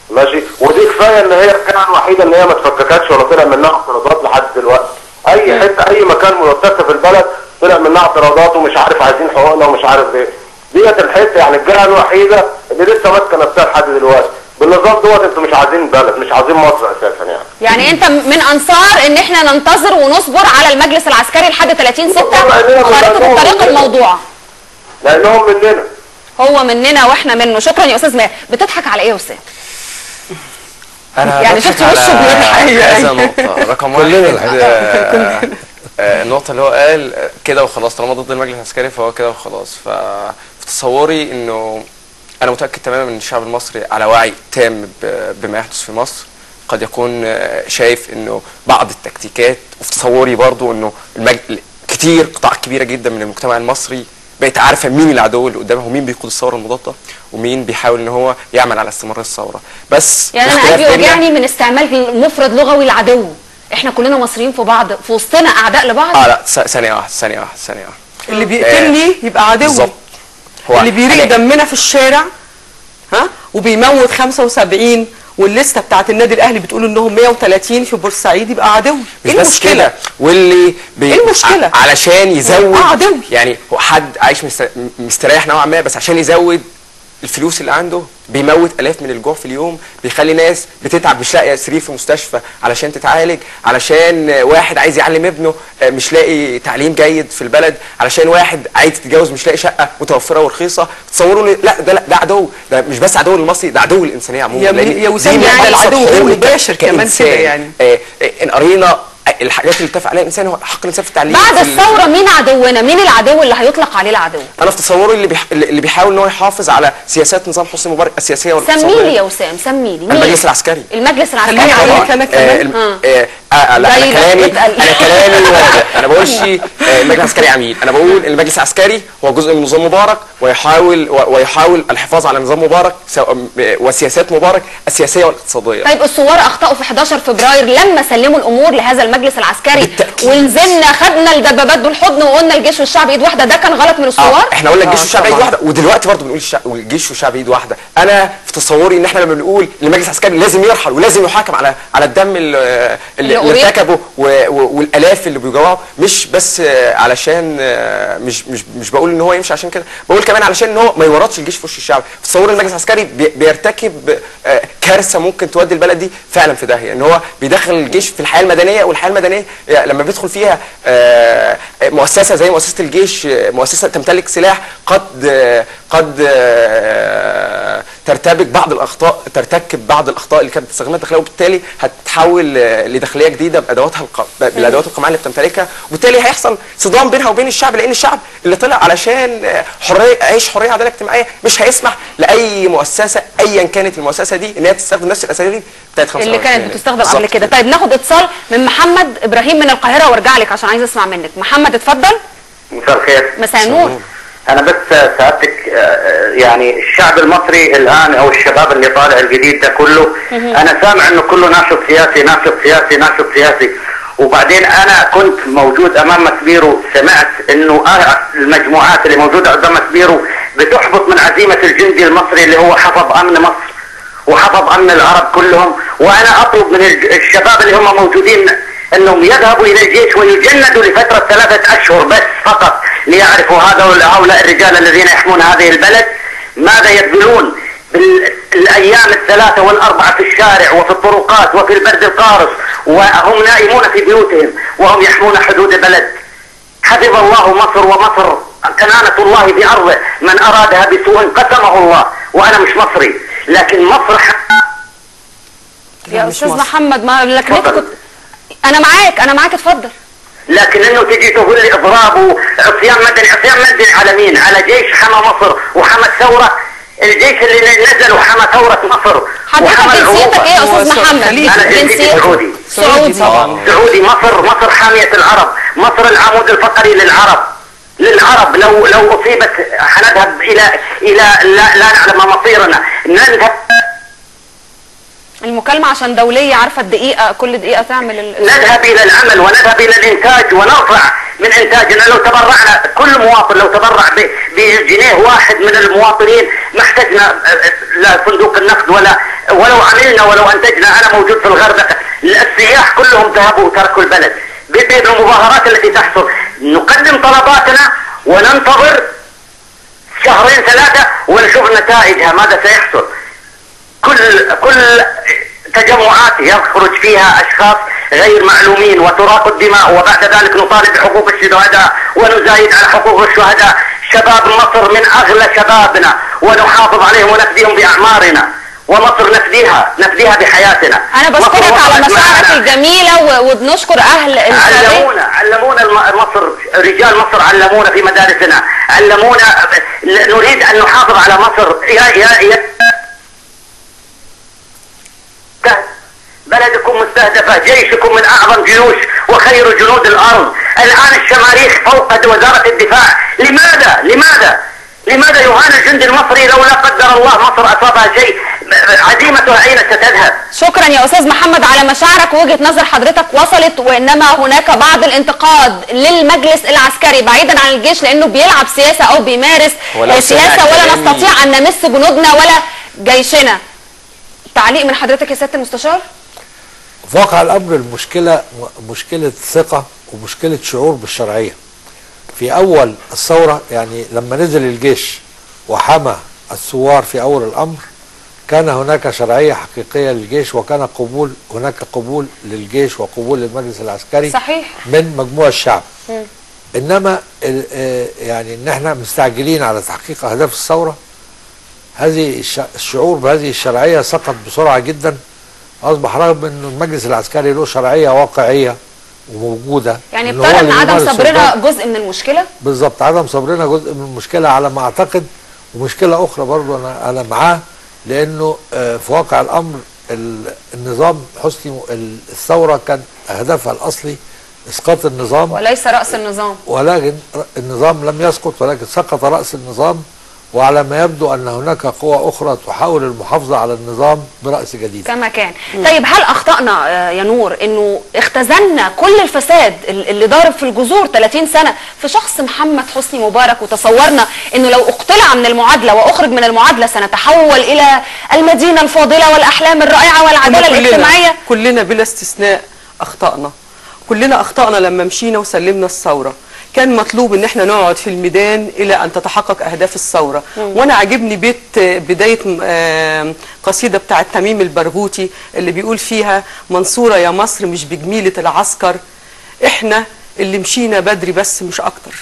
ماشي. ودي كفايه ان هي الكلمه الوحيده ان هي ما اتفككتش ولا طلع منها اعتراضات لحد دلوقتي. اي حته اي مكان مرتزق في البلد طلع منها اعتراضات ومش عارف عايزين حقوقنا ومش عارف ايه. ديت الحته يعني الجهه الوحيده اللي لسه ماسكه نفسها لحد دلوقتي. بالنظام دوت انتوا مش عايزين بلد، مش عايزين مصر اساسا يعني انت من انصار ان احنا ننتظر ونصبر على المجلس العسكري لحد 30/6 خارطة الطريق الموضوعه. لانهم مننا. هو مننا واحنا منه. شكرا يا استاذ ماهر. بتضحك على ايه يا استاذ؟ انا يعني شفت وشه بيضحك. هذا نقطة رقم واحد. النقطة اللي هو قال كده وخلاص، طالما ضد المجلس العسكري فهو كده وخلاص. ففي تصوري انه انا متأكد تماما ان الشعب المصري على وعي تام بما يحدث في مصر. قد يكون شايف انه بعض التكتيكات، وفي تصوري برضو انه كتير قطاع كبيرة جدا من المجتمع المصري بقت عارفه مين العدو اللي قدامها ومين بيقود الثوره المضاده ومين بيحاول ان هو يعمل على استمرار الثوره. بس يعني انا قلبي وجعني من استعمال مفرد لغوي العدو. احنا كلنا مصريين في بعض، في وسطنا اعداء لبعض. لا ثانيه واحده. اللي بيقتلني يبقى عدو بالظبط. اللي بيريق دمنا في الشارع وبيموت 75 والليسته بتاعت النادي الاهلي بتقول انهم 130 في بورسعيد يبقى عدو. ايه المشكله؟ واللي ايه المشكله؟ علشان يزود عدو. يعني هو حد عايش مستريح نوعا ما، بس عشان يزود الفلوس اللي عنده بيموت الاف من الجوع في اليوم، بيخلي ناس بتتعب مش لاقيه سرير في مستشفى علشان تتعالج، علشان واحد عايز يعلم ابنه مش لاقي تعليم جيد في البلد، علشان واحد عايز يتجوز مش لاقي شقه متوفره ورخيصه. تصوروا لا ده عدو، ده مش بس عدو للمصري، ده عدو للانسانيه عموما. يا وسام يعني العدو غير مباشر كمان كده يعني. ان قرينا الحاجات اللي اتفق عليها الانسان هو حق الانسان في التعليم. بعد الثوره مين عدونا؟ مين العدو اللي هيطلق عليه العدو؟ انا في تصوري اللي بيحاول ان هو يحافظ على سياسات نظام حسني مبارك السياسيه والاقتصاديه. سميلي يا وسام، سميلي. المجلس العسكري. المجلس العسكري عليك انا كمان. لا انا كلامي انا بقولش المجلس العسكري عميل، انا بقول المجلس العسكري هو جزء من نظام مبارك ويحاول الحفاظ على نظام مبارك وسياسات مبارك السياسيه والاقتصاديه. طيب الثوار اخطاوا في 11 فبراير لما سلموا الامور لهذا المجلس العسكري ونزلنا خدنا الدبابات بالحضن وقلنا الجيش والشعب ايد واحده، ده كان غلط من الثوار؟ احنا قلنا الجيش والشعب ايد واحده، ودلوقتي برضه بنقول الجيش والشعب ايد واحده. انا في تصوري ان احنا لما بنقول المجلس العسكري لازم يرحل ولازم يحاكم على الدم اللي ارتكبه والالاف اللي بيجوعوا، مش بس علشان مش بقول ان هو يمشي عشان كده، بقول كمان علشان ان هو ما يورطش الجيش في وش الشعب. في تصوري المجلس العسكري بيرتكب كارثه ممكن تودي البلد دي فعلا في داهيه، ان هو بيدخل الجيش في الحياه المدنيه، والحياه المدنيه لما بيدخل فيها مؤسسه زي مؤسسه الجيش، مؤسسه تمتلك سلاح قد ترتكب بعض الاخطاء اللي كانت بتستخدمها الداخليه، وبالتالي هتتحول لداخليه جديده بالادوات القمعيه اللي بتمتلكها، وبالتالي هيحصل صدام بينها وبين الشعب، لان الشعب اللي طلع علشان عيش حريه عداله اجتماعيه مش هيسمح لاي مؤسسه ايا كانت المؤسسه دي ان هي تستخدم نفس الاساليب بتاعت 25 اللي كانت بتستخدم قبل كده. طيب ناخد اتصال من محمد ابراهيم من القاهره وارجع لك عشان عايز اسمع منك. محمد اتفضل. مساء الخير. مساء النور. انا بس سألتك يعني الشعب المصري الان او الشباب اللي طالع الجديد ده كله، انا سامع انه كله ناشط سياسي، وبعدين انا كنت موجود امام مسبيرو، سمعت انه المجموعات اللي موجوده قدام مسبيرو بتحبط من عزيمه الجندي المصري اللي هو حفظ امن مصر وحفظ امن العرب كلهم، وانا اطلب من الشباب اللي هم موجودين انهم يذهبوا الى الجيش ويجندوا لفتره 3 أشهر بس فقط ليعرفوا هؤلاء الرجال الذين يحمون هذه البلد ماذا يبذلون بالايام 3 و4 في الشارع وفي الطرقات وفي البرد القارس، وهم نائمون في بيوتهم وهم يحمون حدود البلد. حفظ الله مصر، ومصر كنانة الله في أرضه، من أرادها بسوء قسمه الله. وأنا مش مصري لكن مصر يا أستاذ محمد، ما لكن انا معاك اتفضل. لكن انه تجي تقول لي اضراب وعصيان مدني، عصيان مدني على مين؟ على جيش حمى مصر وحمى الثوره، الجيش اللي نزل وحمى ثوره مصر. حضرتك جنسيتك ايه يا استاذ محمد؟ انا جنسيتي سعودي. سعودي طبعا. سعودي. مصر حاميه العرب، مصر العمود الفقري للعرب. لو اصيبت حنذهب الى لا نعلم مصيرنا، نذهب. المكالمة عشان دولية، عارفة الدقيقة كل دقيقة تعمل نذهب إلى العمل ونذهب إلى الإنتاج ونرفع من إنتاجنا. لو تبرعنا كل مواطن، لو تبرع بجنيه واحد من المواطنين ما احتجنا لا صندوق النقد ولو عملنا ولو أنتجنا. أنا موجود في الغردقة، السياح كلهم ذهبوا وتركوا البلد بالمظاهرات التي تحصل. نقدم طلباتنا وننتظر شهرين ثلاثة ونشوف نتائجها ماذا سيحصل. كل تجمعات يخرج فيها أشخاص غير معلومين وتراق الدماء، وبعد ذلك نطالب بحقوق الشهداء ونزايد على حقوق الشهداء. شباب مصر من أغلى شبابنا ونحافظ عليهم ونفديهم بأعمارنا، ومصر نفديها بحياتنا. أنا بشكرك على مشاعرك الجميلة وبنشكر أهل علمونا مصر، رجال مصر علمونا في مدارسنا، علمونا نريد أن نحافظ على مصر. بلدكم مستهدفة، جيشكم من أعظم جيوش وخير جنود الأرض. الآن الشماريخ فوق وزارة الدفاع. لماذا يهان الجندي المصري لو لا قدر الله مصر أصابها شيء؟ عزيمتها أين ستذهب؟ شكرا يا أستاذ محمد على مشاعرك، وجهة نظر حضرتك وصلت. وإنما هناك بعض الانتقاد للمجلس العسكري بعيدا عن الجيش لأنه بيلعب سياسة أو بيمارس سياسة، ولا نستطيع أن نمس جنودنا ولا جيشنا. تعليق من حضرتك يا سيادة المستشار؟ في واقع الامر المشكله مشكله ثقه ومشكله شعور بالشرعيه. في اول الثوره يعني لما نزل الجيش وحمى الثوار في اول الامر كان هناك شرعيه حقيقيه للجيش، وكان هناك قبول للجيش وقبول للمجلس العسكري صحيح من مجموع الشعب. انما يعني ان احنا مستعجلين على تحقيق اهداف الثوره، هذه الشعور بهذه الشرعيه سقط بسرعه جدا. اصبح رغم ان المجلس العسكري له شرعيه واقعيه وموجوده، يعني ابتدى ان عدم صبرنا جزء من المشكله. بالظبط، عدم صبرنا جزء من المشكله على ما اعتقد. ومشكله اخرى برضو انا معاه، لانه في واقع الامر النظام حسني الثوره كان هدفها الاصلي اسقاط النظام وليس راس النظام، ولكن النظام لم يسقط ولكن سقط راس النظام. وعلى ما يبدو أن هناك قوى أخرى تحاول المحافظة على النظام برأس جديد كما كان. طيب هل أخطأنا يا نور أنه اختزلنا كل الفساد اللي ضارب في الجذور 30 سنة في شخص محمد حسني مبارك، وتصورنا أنه لو اقتلع من المعادلة وأخرج من المعادلة سنتحول إلى المدينة الفاضلة والأحلام الرائعة والعدالة الاجتماعية؟ كلنا بلا استثناء أخطأنا، كلنا أخطأنا لما مشينا وسلمنا الثورة. كان مطلوب ان احنا نقعد في الميدان الى ان تتحقق اهداف الثوره. وانا عجبني بيت بدايه قصيده بتاعه تميم البرغوثي اللي بيقول فيها: منصوره يا مصر مش بجميله العسكر، احنا اللي مشينا بدري بس مش اكتر.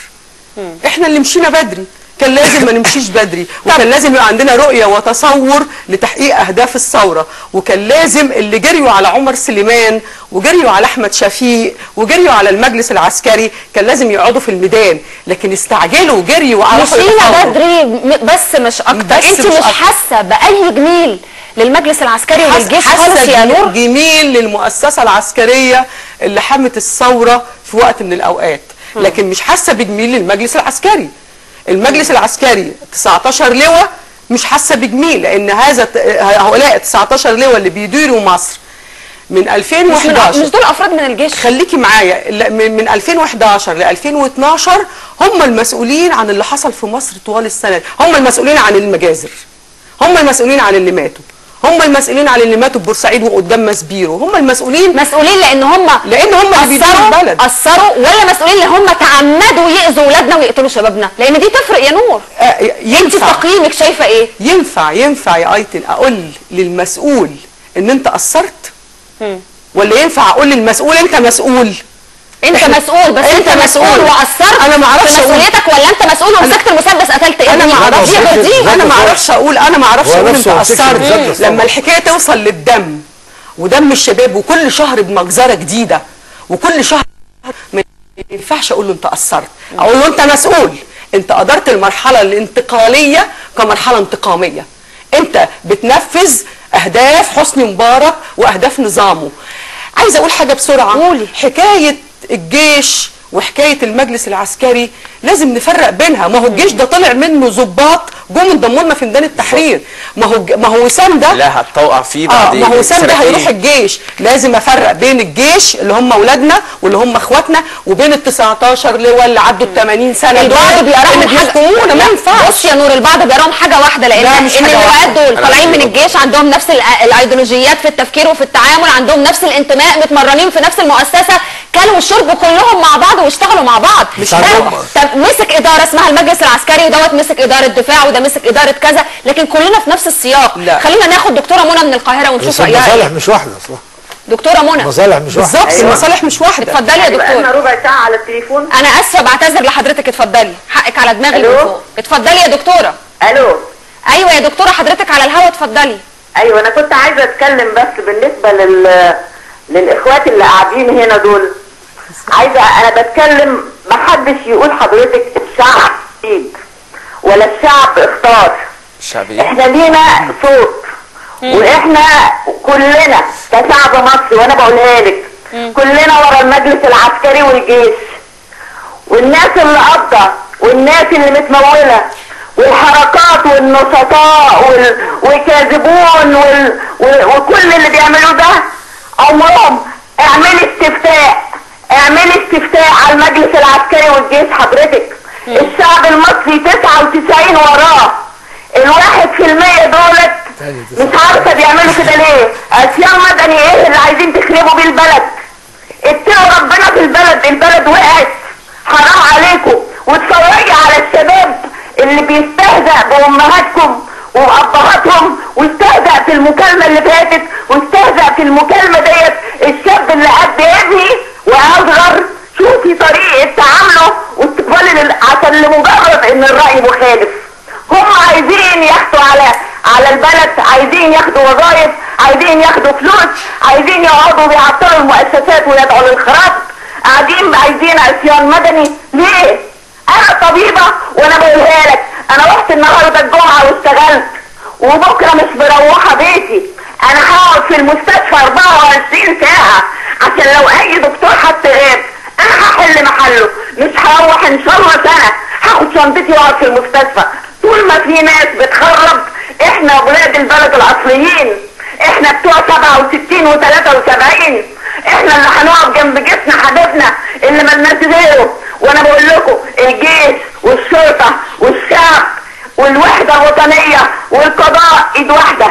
احنا اللي مشينا بدري، كان لازم ما نمشيش بدري، وكان لازم يبقى عندنا رؤيه وتصور لتحقيق اهداف الثوره، وكان لازم اللي جريوا على عمر سليمان وجريوا على احمد شفيق وجريوا على المجلس العسكري كان لازم يقعدوا في الميدان، لكن استعجلوا وجريوا على مشينا بدري بس مش اكتر. انت مش حاسه باي جميل للمجلس العسكري والجيش خالص يا نور؟ جميل للمؤسسه العسكريه اللي حمت الثوره في وقت من الاوقات، لكن مش حاسه بجميل للمجلس العسكري. المجلس العسكري 19 لواء مش حاسه بجميل، لان هؤلاء 19 لواء اللي بيديروا مصر من 2011 مش دول افراد من الجيش. خليكي معايا، من 2011 ل 2012 هم المسؤولين عن اللي حصل في مصر طوال السنه، هم المسؤولين عن المجازر، هم المسؤولين عن اللي ماتوا، هم المسؤولين عن اللي ماتوا في بورسعيد وقدام مسبيرو، هم المسؤولين لان هم اللي بيديروا البلد اثروا، ولا مسؤولين اللي هم تعمدوا يأذوا اولادنا ويقتلوا شبابنا؟ لان دي تفرق يا نور. انت في تقييمك شايفه ايه؟ ينفع يا ايتن اقول للمسؤول ان انت قصرت؟ ولا ينفع اقول للمسؤول انت مسؤول؟ انت مسؤول، بس انت مسؤول وقصرت. انا ما اعرفش في مسؤوليتك، ولا انت مسؤول ومسكت المسدس قتلت ايه؟ انا ما اعرفش انا ما اعرفش اقول انت قصرت. لما الحكايه توصل للدم ودم الشباب، وكل شهر بمجزره جديده، وكل شهر ما ينفعش اقول له انت قصرت، اقول له انت مسؤول، انت قدرت المرحله الانتقاليه كمرحله انتقاميه، انت بتنفذ اهداف حسني مبارك واهداف نظامه. عايزه اقول حاجه بسرعه. قولي. حكايه الجيش وحكايه المجلس العسكري لازم نفرق بينها. ما هو الجيش ده طلع منه ضباط جم انضموا لنا في ميدان التحرير. ما هو وسام ده لا هتطوقع فيه بعدين. ما هو وسام ده هيروح الجيش. لازم افرق بين الجيش اللي هم اولادنا واللي هم اخواتنا وبين ال 19 لواء اللي عدوا ال 80 سنه البعض بيراهم حاجه. ما ينفعش. بص يا نور، البعض بيراهم حاجه واحده، لان اللواءات دول طالعين من الجيش عندهم نفس الايديولوجيات في التفكير وفي التعامل، عندهم نفس الانتماء، متمرنين في نفس المؤسسه، كلوا وشربوا كلهم مع بعض واشتغلوا مع بعض. طب مسك اداره اسمها المجلس العسكري ودوت مسك اداره دفاع وده مسك اداره كذا، لكن كلنا في نفس السياق. لا. خلينا ناخد دكتوره منى من القاهره ونشوف رايها. المصالح مش واحده اصلا. دكتوره منى. المصالح مش واحده. بالظبط. أيوة. المصالح مش واحده. اتفضلي يا دكتوره. بقالنا ربع ساعه على التليفون. انا اسفه بعتذر لحضرتك، اتفضلي، حقك على دماغي من فوق. اتفضلي يا دكتوره. الو. ايوه يا دكتوره، حضرتك على الهوا، اتفضلي. ايوه انا كنت عايزه اتكلم بس بالنسبه للاخوات اللي قاعدين هنا دول. عايزه انا بتكلم، محدش يقول حضرتك الشعب ايد ولا الشعب اختار. الشعبيه احنا لينا صوت واحنا كلنا كشعب مصري، وانا بقولها لك كلنا ورا المجلس العسكري والجيش والناس اللي قابضه والناس اللي متموله والحركات والنشطاء والكاذبون وكل اللي بيعملوا ده. عمرهم اعملي استفتاء على المجلس العسكري والجيش حضرتك. الشعب المصري 99 وراه. ال1% دولت مش عارفه بيعملوا كده ليه؟ عصيان مدني ايه اللي عايزين تخربوا بيه البلد؟ اتقوا ربنا في البلد وقعت. حرام عليكم. واتفرجي على الشباب اللي بيستهزأ بامهاتكم وابهاتهم، واستهزأ في المكالمه اللي فاتت، واستهزأ في المكالمه ديت الشاب اللي قد ابني واصغر. شوفي طريقه تعامله واستقبال عشان لمجرد ان الراي مخالف. هم عايزين ياخدوا على البلد، عايزين ياخدوا وظائف، عايزين ياخدوا فلوس، عايزين يقعدوا بيعطلوا المؤسسات ويدعوا للخراب، قاعدين عايزين عصيان مدني. ليه؟ انا طبيبه وانا بقولها لك، انا رحت النهارده الجمعه واشتغلت وبكره مش مروحه بيتي. انا هقعد في المستشفى 24 ساعه عشان لو اي دكتور حتى غاب انا هحل محله. مش هروح ان شاء الله سنه، هاخد شنطتي واقعد في المستشفى. طول ما في ناس بتخرب، احنا ولاد البلد الاصليين، احنا بتوع 67 و73، احنا اللي هنقف جنب جسم حبيبنا اللي مالناش غيره. وانا بقول لكم الجيش والشرطه والشعب والوحده الوطنيه والقضاء ايد واحده.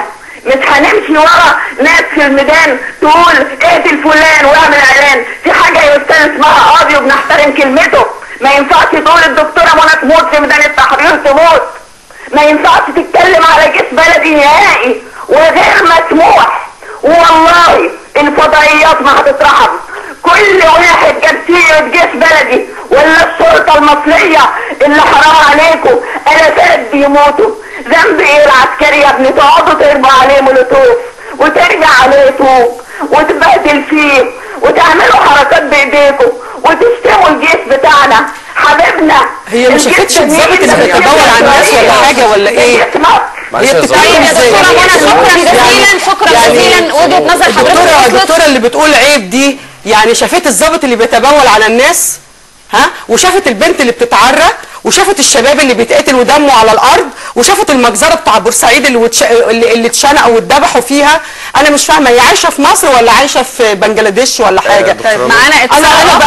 مش هنمشي ورا ناس في الميدان تقول اقتل فلان واعمل اعلان. في حاجه يا استاذ اسمها قاضي وبنحترم كلمته. ما ينفعش تقول الدكتوره منى تموت في ميدان التحرير تموت. ما ينفعش تتكلم على جيش بلدي نهائي وغير مسموح. والله الفضائيات ما هتترحم. كل واحد جاب سيرة جيش بلدي ولا الشرطه المصريه اللي حرام عليكم الافات بيموتوا. ذنب ايه العسكري يا ابني تقعدوا ترموا عليه مولوتوف وترجع عليه طوب وتبهدل فيه وتعملوا حركات بايديكم وتشتموا الجيش بتاعنا حبيبنا. هي ما شافتش الضابط اللي بيتدور على الناس ولا حاجه ولا ايه؟ هي بتتكلم ازاي؟ شكرا جزيلا وجهه نظر حضرتك. الدكتوره اللي بتقول عيب دي يعني شافت الضابط اللي بيتبول على الناس، ها، وشافت البنت اللي بتتعرى، وشافت الشباب اللي بيتقتل ودمه على الارض، وشافت المجزره بتاع بورسعيد اللي اتشنقوا واتذبحوا فيها. انا مش فاهمه هي عايشه في مصر ولا عايشه في بنجلاديش ولا حاجه. طيب معانا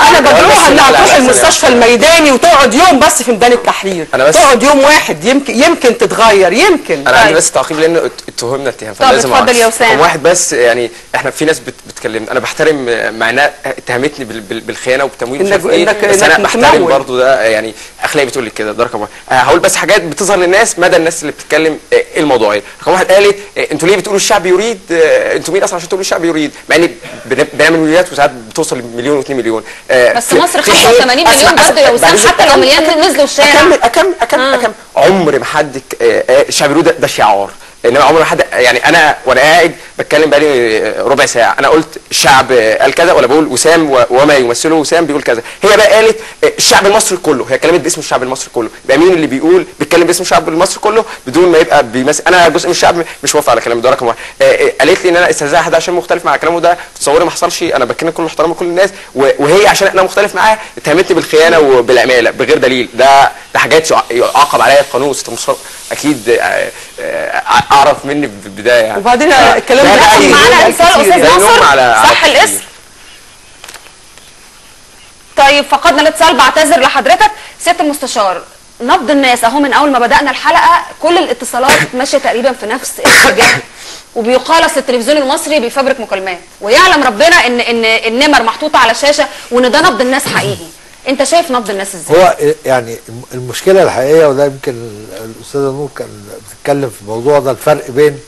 انا بدعوها انها تروح المستشفى الميداني وتقعد يوم بس في ميدان التحرير، تقعد يوم واحد يمكن تتغير. يمكن انا عندي بس تعقيب لان اتهمنا اتهام فلازم اتفضل يا وسام. واحد بس يعني احنا في ناس بتكلمنا، انا بحترم مع انها اتهمتني بالخيانه وبتمويل مش عارف ايه، بس انا بحترم برضه ده يعني اخلاقي بتقول لك كده. ده رقم واحد. هقول بس حاجات بتظهر للناس مدى الناس اللي بتتكلم الموضوعيه. رقم واحد قالت انتوا ليه بتقولوا الشعب يريد؟ انتوا مين اصلا عشان تقولوا الشعب يريد؟ مع ان بنعمل مليونات وساعات بتوصل لمليون و2 مليون. بس مصر 85 مليون برضه يا وسام، حتى لو مليان نزلوا الشارع. اكمل عمر ما حد الشعب يريد ده شعار، انما عمر ما حد يعني انا وانا قاعد بتكلم بقالي ربع ساعه، انا قلت الشعب قال كذا، ولا بقول وسام وما يمثله وسام بيقول كذا. هي بقى قالت الشعب المصري كله، هي اتكلمت باسم الشعب المصري كله. يبقى مين اللي بيتكلم باسم الشعب المصري كله بدون ما يبقى بيمثل؟ انا جزء من الشعب مش موافق على كلامي ده، رقم واحد. قالت لي ان انا استهزاء حد عشان مختلف مع كلامه، ده تصوري ما حصلش. انا بكن كل احترام لكل الناس، وهي عشان انا مختلف معاها اتهمتني بالخيانه وبالعماله بغير دليل. ده حاجات يعاقب عليها القانون. اكيد اعرف مني في البدايه يعني. وبعدين الكلام ده معانا اتصال استاذ ناصر صح الاسم. طيب فقدنا الاتصال، بعتذر لحضرتك. سياده المستشار، نبض الناس اهو من اول ما بدانا الحلقه كل الاتصالات ماشيه تقريبا في نفس الاتجاه، وبيقال اصل التلفزيون المصري بيفبرك مكالمات، ويعلم ربنا ان النمر محطوطه على الشاشه وان ده نبض الناس حقيقي. انت شايف نبض الناس ازاي؟ هو يعني المشكله الحقيقيه، وده يمكن الاستاذه نور كان بتتكلم في الموضوع ده، الفرق بين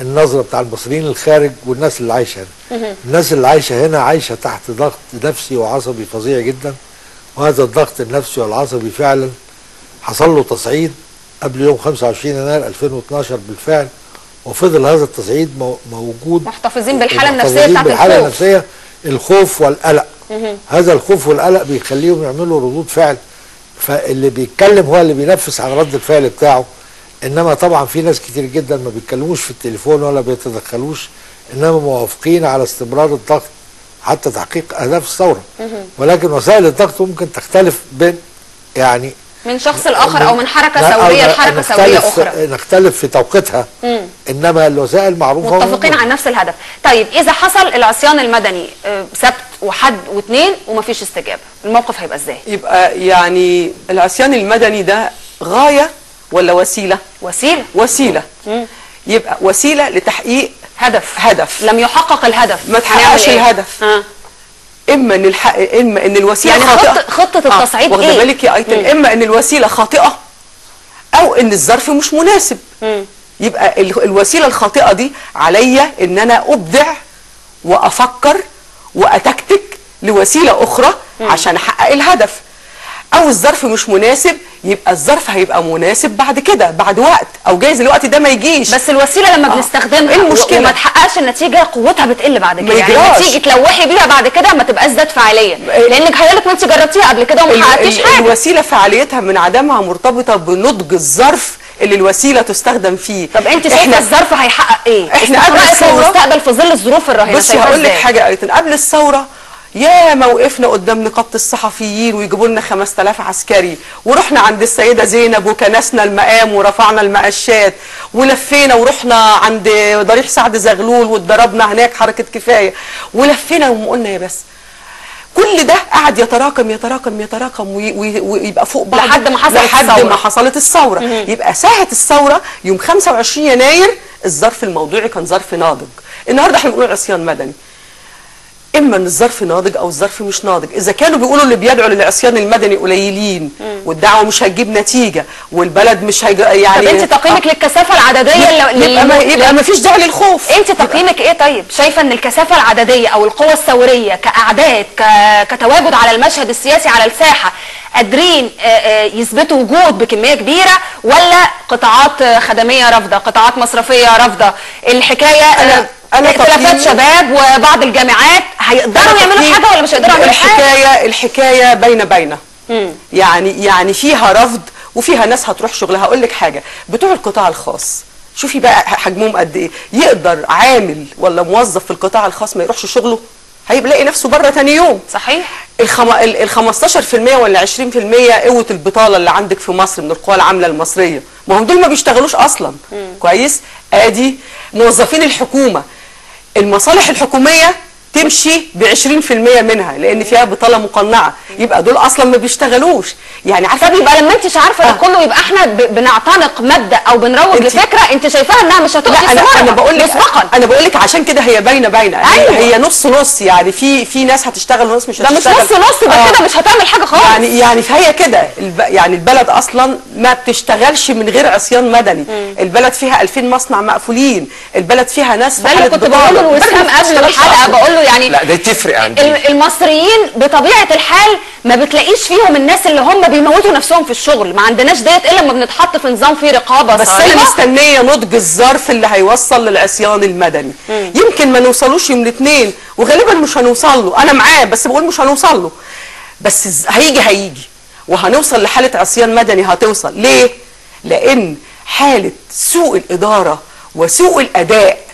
النظره بتاع المصريين الخارج والناس اللي عايشه هنا. الناس اللي عايشه هنا عايشه تحت ضغط نفسي وعصبي فظيع جدا، وهذا الضغط النفسي والعصبي فعلا حصل له تصعيد قبل يوم 25 يناير 2012 بالفعل، وفضل هذا التصعيد موجود. محتفظين بالحاله النفسيه بتاعت بالحاله النفسيه، الخوف والقلق. هذا الخوف والقلق بيخليهم يعملوا ردود فعل، فاللي بيتكلم هو اللي بينفس عن رد الفعل بتاعه. انما طبعا في ناس كتير جدا ما بيتكلموش في التليفون ولا بيتدخلوش، انما موافقين على استمرار الضغط حتى تحقيق اهداف الثوره. ولكن وسائل الضغط ممكن تختلف بين يعني من شخص لاخر او من حركه ثوريه لحركه ثوريه اخرى، نختلف في توقيتها. انما الوسائل معروفه متفقين على نفس الهدف. طيب اذا حصل العصيان المدني سبت وحد واثنين ومفيش استجابه، الموقف هيبقى ازاي؟ يبقى يعني العصيان المدني ده غايه ولا وسيله؟ وسيله. يبقى وسيله لتحقيق هدف لم يحقق الهدف، ما تحققش الهدف. اما ان الوسيله يعني خاطئه، خطه التصعيد واخده بالك يا ايتن، اما ان الوسيله خاطئه او ان الظرف مش مناسب. يبقى الوسيله الخاطئه دي عليا ان انا ابدع وافكر واتكتك لوسيله اخرى عشان احقق الهدف. او الظرف مش مناسب، يبقى الظرف هيبقى مناسب بعد كده، بعد وقت، او جايز الوقت ده ما يجيش. بس الوسيله لما بنستخدمها المشكله وما تحققش النتيجه قوتها بتقل بعد كده، يعني تيجي تلوحي بيها بعد كده ما تبقاش ذات فاعليه، لانك هيقولك ما انت جربتيها قبل كده وما حققتيش حاجه. الوسيله فعاليتها من عدمها مرتبطه بنضج الظرف اللي الوسيله تستخدم فيه. طب انت شايفه الظرف هيحقق ايه؟ احنا قبل الثوره المستقبل في ظل الظروف الرهينه. بصي هقول لك حاجه ايتن، قبل الثوره يا ما وقفنا قدام نقابه الصحفيين ويجيبوا لنا 5000 عسكري، ورحنا عند السيده زينب وكنسنا المقام ورفعنا المقشات، ولفينا ورحنا عند ضريح سعد زغلول واتضربنا هناك حركه كفايه، ولفينا وقلنا يا بس. كل ده قعد يتراكم يتراكم يتراكم ويبقى فوق بعض لحد ما حصلت الثوره. يبقى ساعه الثوره يوم 25 يناير الظرف الموضوعي كان ظرف ناضج. النهارده احنا بنقول عصيان مدني، اما ان الظرف ناضج او الظرف مش ناضج. اذا كانوا بيقولوا اللي بيدعوا للعصيان المدني قليلين والدعوه مش هتجيب نتيجه والبلد مش يعني. طب انت تقييمك للكثافه العدديه يبقى ما فيش داعي للخوف. انت تقييمك ايه طيب؟ شايفه ان الكثافه العدديه او القوى الثوريه كاعداد كتواجد على المشهد السياسي على الساحه قادرين يثبتوا وجود بكميه كبيره، ولا قطاعات خدميه رافضه، قطاعات مصرفيه رافضه؟ الحكايه اختلافات شباب وبعض الجامعات هيقدروا يعملوا حاجه ولا مش هيقدروا يعملوا حاجه؟ الحكايه بين يعني فيها رفض وفيها ناس هتروح شغلها. هقول لك حاجه، بتوع القطاع الخاص شوفي بقى حجمهم قد ايه. يقدر عامل ولا موظف في القطاع الخاص ما يروحش شغله؟ هيلاقي نفسه بره تاني يوم. صحيح. ال 15% ولا 20% قوه البطاله اللي عندك في مصر من القوى العامله المصريه، ما هم دول ما بيشتغلوش اصلا. كويس؟ ادي موظفين الحكومه، المصالح الحكوميه تمشي ب 20% منها لان فيها بطاله مقنعه، يبقى دول اصلا ما بيشتغلوش. يعني عارفه. طب يبقى لما انت مش عارفه ده كله، يبقى احنا بنعتنق مبدا او بنروج لفكره انت شايفاها انها مش هتؤتي ثمارها. انا بقول لك عشان كده هي باينه. أيوة. هي نص نص، يعني في ناس هتشتغل وناس مش هتشتغل. ده مش نص ده كده مش هتعمل حاجه خالص. يعني فهي كده يعني البلد اصلا ما بتشتغلش من غير عصيان مدني. البلد فيها 2000 مصنع مقفولين، البلد فيها ناس. ده اللي كنت بقوله لوسام قبل الحلقه، بقول له يعني لا ده تفرق عندي. المصريين بطبيعه الحال ما بتلاقيش فيهم الناس اللي هم بيموتوا نفسهم في الشغل، ما عندناش ديت الا لما بنتحط في نظام فيه رقابه بس صارمه. انا مستنيه نضج الظرف اللي هيوصل للعصيان المدني. يمكن ما نوصلوش يوم الاثنين، وغالبا مش هنوصل له، انا معاه بس بقول مش هنوصل له، بس هيجي وهنوصل لحاله عصيان مدني. هتوصل ليه؟ لان حاله سوء الاداره وسوء الاداء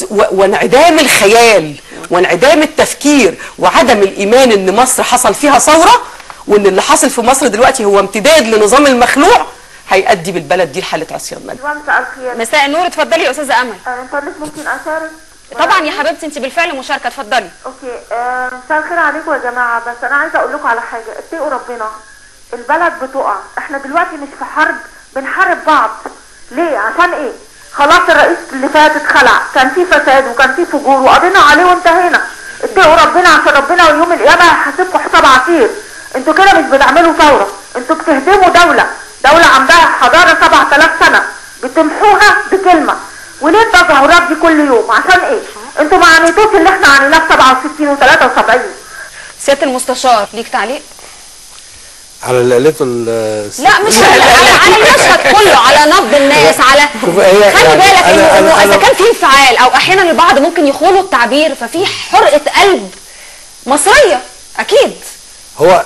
وانعدام الخيال وانعدام التفكير وعدم الايمان ان مصر حصل فيها ثوره، وان اللي حاصل في مصر دلوقتي هو امتداد لنظام المخلوع، هيؤدي بالبلد دي لحاله عصيان مدني. مساء الخير. مساء النور، اتفضلي يا استاذه امل. فضلك ممكن اشارك؟ طبعا يا حبيبتي، انت بالفعل مشاركه، اتفضلي. اوكي. مساء الخير عليكم يا جماعه، بس انا عايزه اقول لكم على حاجه، اتقوا ربنا، البلد بتقع، احنا دلوقتي مش في حرب بنحارب بعض. ليه؟ عشان ايه؟ خلاص الرئيس اللي فات اتخلع، كان في فساد وكان في فجور وقضينا عليه وانتهينا. اتقوا ربنا عشان ربنا ويوم القيامه هيحاسبكم حساب عسير. انتوا كده مش بتعملوا ثوره، انتوا بتهدموا دوله عندها حضاره 7000 سنه، بتمحوها بكلمه. وليه التظاهرات دي كل يوم؟ عشان ايه؟ انتوا ما عانيتوش اللي احنا عانيناه في 67 و73. سياده المستشار ليك تعليق؟ على اللي قالته لا مش على المشهد كله، على نبض الناس، على خلي بالك انه اذا كان في انفعال او احيانا البعض ممكن يخونوا التعبير، ففي حرقه قلب مصريه اكيد.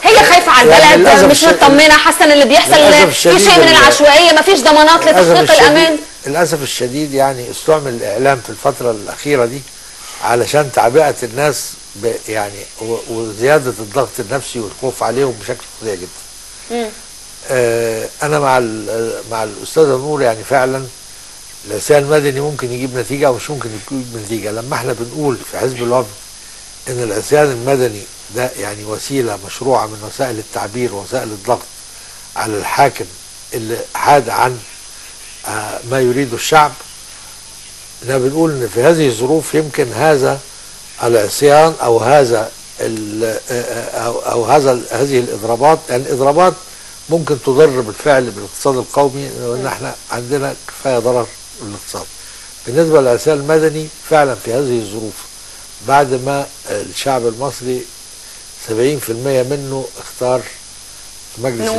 هي خايفه على البلد، يعني مش مطمنه، حاسه ان اللي بيحصل في شيء من العشوائيه، مفيش ضمانات لتحقيق الامان. للاسف الشديد يعني استعمل الاعلام في الفتره الاخيره دي علشان تعبئه الناس يعني وزياده الضغط النفسي والخوف عليهم بشكل فظيع جدا. انا مع الاستاذه نور، يعني فعلا العصيان المدني ممكن يجيب نتيجه او مش ممكن يجيب نتيجه. لما احنا بنقول في حزب الوفد ان العصيان المدني ده يعني وسيله مشروعه من وسائل التعبير ووسائل الضغط على الحاكم اللي حاد عن ما يريده الشعب، احنا بنقول ان في هذه الظروف يمكن هذا العصيان او هذا هذه الاضرابات، يعني الاضرابات ممكن تضر بالفعل بالاقتصاد القومي، لان احنا عندنا كفايه ضرر بالاقتصاد. بالنسبه للعصيان المدني فعلا في هذه الظروف، بعد ما الشعب المصري 70% منه اختار مجلس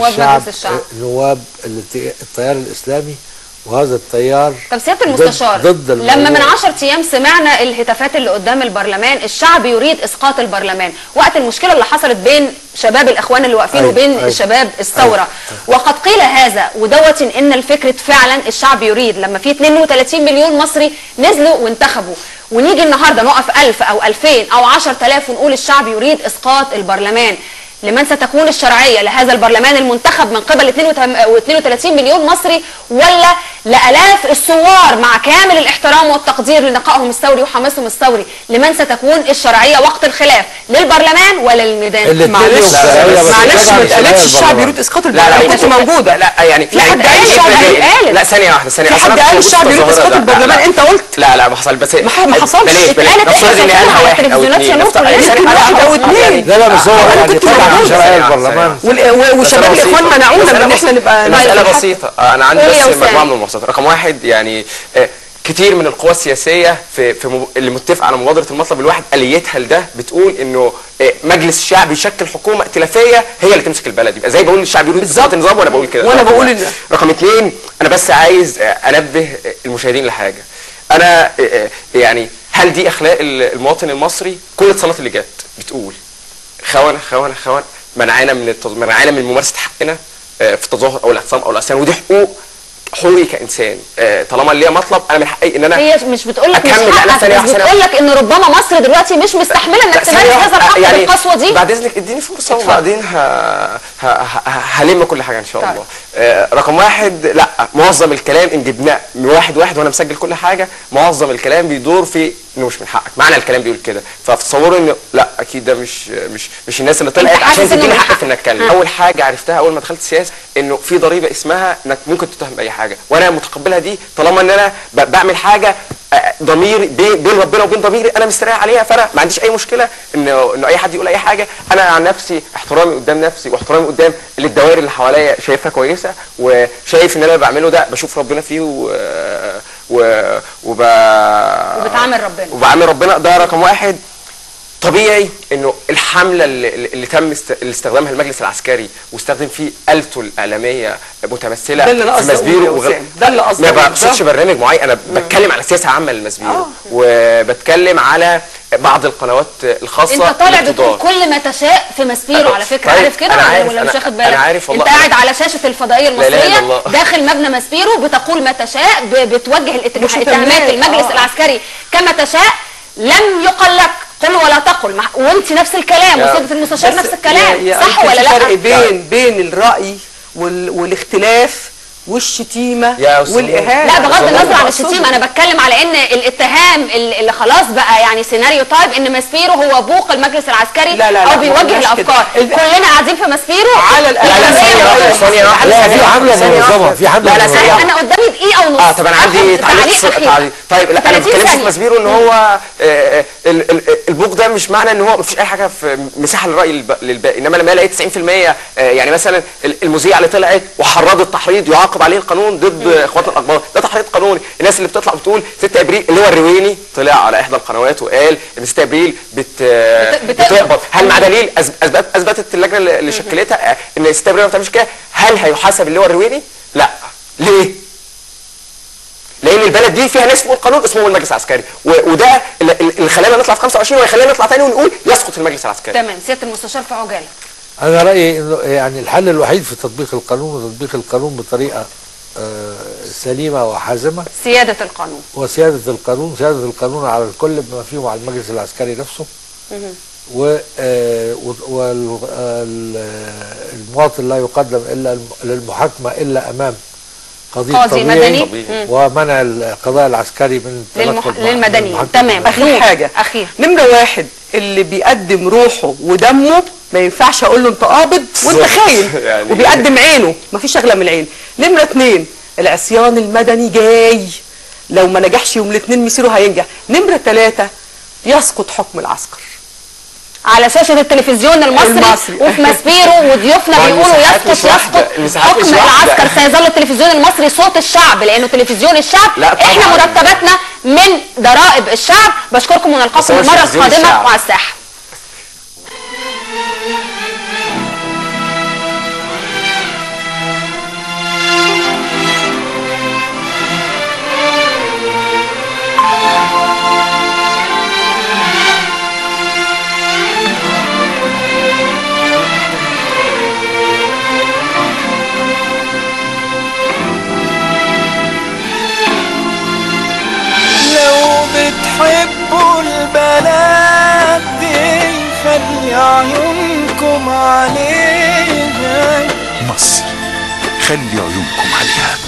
الشعب نواب التيار الاسلامي، وهذا التيار طب سياده المستشار ضد لما من 10 ايام سمعنا الهتافات اللي قدام البرلمان، الشعب يريد اسقاط البرلمان وقت المشكله اللي حصلت بين شباب الاخوان اللي واقفين وبين شباب الثوره، وقد قيل هذا ودوت ان الفكره فعلا الشعب يريد، لما في 32 مليون مصري نزلوا وانتخبوا، ونيجي النهارده نقف 1000 او 2000 او 10000 ونقول الشعب يريد اسقاط البرلمان، لمن ستكون الشرعيه لهذا البرلمان المنتخب من قبل 32 مليون مصري، ولا لالاف الثوار مع كامل الاحترام والتقدير لنقائهم الثوري وحماسهم الثوري، لمن ستكون الشرعيه وقت الخلاف للبرلمان ولا للميدان؟ معلش ما اتقالتش الشعب يريد اسقاط البرلمان، كنت موجوده. لا يعني في حد قال الشعب قال، لا ثانيه واحده في حد قال الشعب يريد اسقاط البرلمان؟ انت قلت لا ما حصل، بس ما حصلش، اتقالت على التلفزيونات او اتنين. لا بس هو يعني طبعا شرعيه البرلمان وشباب الاخوان منعونا من ان احنا نبقى مساله بسيطه. انا عندي بس مجموعه من الملاحظات. رقم واحد، يعني كتير من القوى السياسيه اللي متفقه على مبادره المطلب الواحد اليتها لده بتقول انه مجلس الشعب يشكل حكومه ائتلافيه هي اللي تمسك البلد، يبقى زي بقول الشعب يريد بالظبط النظام وانا بقول كده. وانا بقول رقم اثنين، انا بس عايز انبه المشاهدين لحاجه. انا يعني هل دي اخلاق المواطن المصري؟ كل الاتصالات اللي جت بتقول خونه خونه خونه، منعانا من ممارسه حقنا في التظاهر او الاعتصام او العصيان، ودي حقوقي كانسان. طالما ليا مطلب انا من حقي ان انا هي مش بتقول لك مش حقك، بس بتقول لك ان ربما مصر دلوقتي مش مستحمله انك تمارس هذا الحق يعني بالقسوه دي. بعد اذنك اديني فرصه وبعدين هلم كل حاجه ان شاء الله. رقم واحد، لا معظم الكلام ان جبناه من واحد وانا مسجل كل حاجه، معظم الكلام بيدور في انه مش من حقك، معنى الكلام بيقول كده، فتصوروا انه لا اكيد ده مش الناس اللي طلعت عشان تديني حق في انك تتكلم. اول حاجه عرفتها اول ما دخلت السياسه انه في ضريبه اسمها انك ممكن تتهم باي حاجه، وانا متقبلها دي طالما ان انا بعمل حاجه ضميري بين ربنا وبين ضميري انا مستريح عليها، فانا ما عنديش اي مشكله انه اي حد يقول اي حاجه. انا عن نفسي احترامي قدام نفسي واحترامي قدام الدوائر اللي حواليا شايفها كويسه، وشايف ان انا بعمله ده بشوف ربنا فيه وبتعامل ربنا ده رقم واحد. طبيعي انه الحمله اللي تم استخدامها المجلس العسكري واستخدم فيه آلته الاعلاميه متمثله في ماسبيرو ده اللي قصدي. ما بقصدش برنامج معين، انا بتكلم على سياسه عامه للماسبيرو وبتكلم على بعض القنوات الخاصه. انت طالع بتقول كل ما تشاء في ماسبيرو على فكره. طيب عارف كده ولا مش واخد بالك؟ انا عارف والله. انت قاعد على شاشه الفضائيه المصريه داخل مبنى ماسبيرو بتقول ما تشاء، بتوجه الاتهامات المجلس العسكري كما تشاء. لم يقل لك قل ولا تقل، وانت نفس الكلام وسياده المستشار نفس الكلام، صح ولا لا؟ فرق بين الراي والاختلاف والشتيمه والاهانه. لا بغض النظر عن الشتيمه، انا بتكلم على ان الاتهام اللي خلاص بقى يعني سيناريو طيب ان ماسبيرو هو بوق المجلس العسكري او بيوجه الافكار. كلنا قاعدين في ماسبيرو على ثانيه واحده. في حمله منظمه، في حمله منظمه. انا قدامي دقيقه ونص. طب انا عندي تعليق. طيب لا انا ما بتكلمش في ماسبيرو ان هو البوق ده مش معنى ان هو ما فيش اي حاجه في مساحه للراي للباقي، انما لما الاقي 90% يعني مثلا المذيعه اللي طلعت وحرضت تحريض يعاقب عليه القانون ضد اخواتنا الاقباط، ده تحريض قانوني. الناس اللي بتطلع بتقول 6 ابريل اللي هو الرويني طلع على احدى القنوات وقال ان 6 ابريل بتقبض، هل مع دليل اثبتت اللجنه اللي شكلتها ان 6 ابريل ما بتعملش كده؟ هل هيحاسب اللي هو الرويني؟ لا. ليه؟ لان البلد دي فيها ناس فوق القانون اسمه المجلس العسكري، وده اللي خلانا نطلع في 25 وهيخلينا نطلع ثاني ونقول يسقط المجلس العسكري. تمام. سياده المستشار في عجاله. انا رايي انه يعني الحل الوحيد في تطبيق القانون وتطبيق القانون بطريقه سليمه وحازمه سياده القانون. وسياده القانون، سياده القانون على الكل بما فيهم على المجلس العسكري نفسه. والمواطن لا يقدم الا للمحاكمه الا امام قاضي طبيعي ومنع القضاء العسكري من للمدنيين. تمام. اخر حاجه نمره واحد اللي بيقدم روحه ودمه ما ينفعش اقول له انت قابض وانت خاين يعني وبيقدم عينه، مفيش اغلى من العين. نمره 2 العصيان المدني جاي، لو ما نجحش يوم الاثنين مصيره هينجح. نمره 3 يسقط حكم العسكر على شاشه التلفزيون المصري وفي ماسبيرو وضيوفنا بيقولوا يسقط حكم العسكر. سيظل التلفزيون المصري صوت الشعب لانه تلفزيون الشعب. احنا مرتباتنا من ضرائب الشعب. بشكركم ونلقاكم المره القادمه على الساحه. بتحبوا البلد دي خلي عيونكم عليها. مصر خلي عيونكم عليها.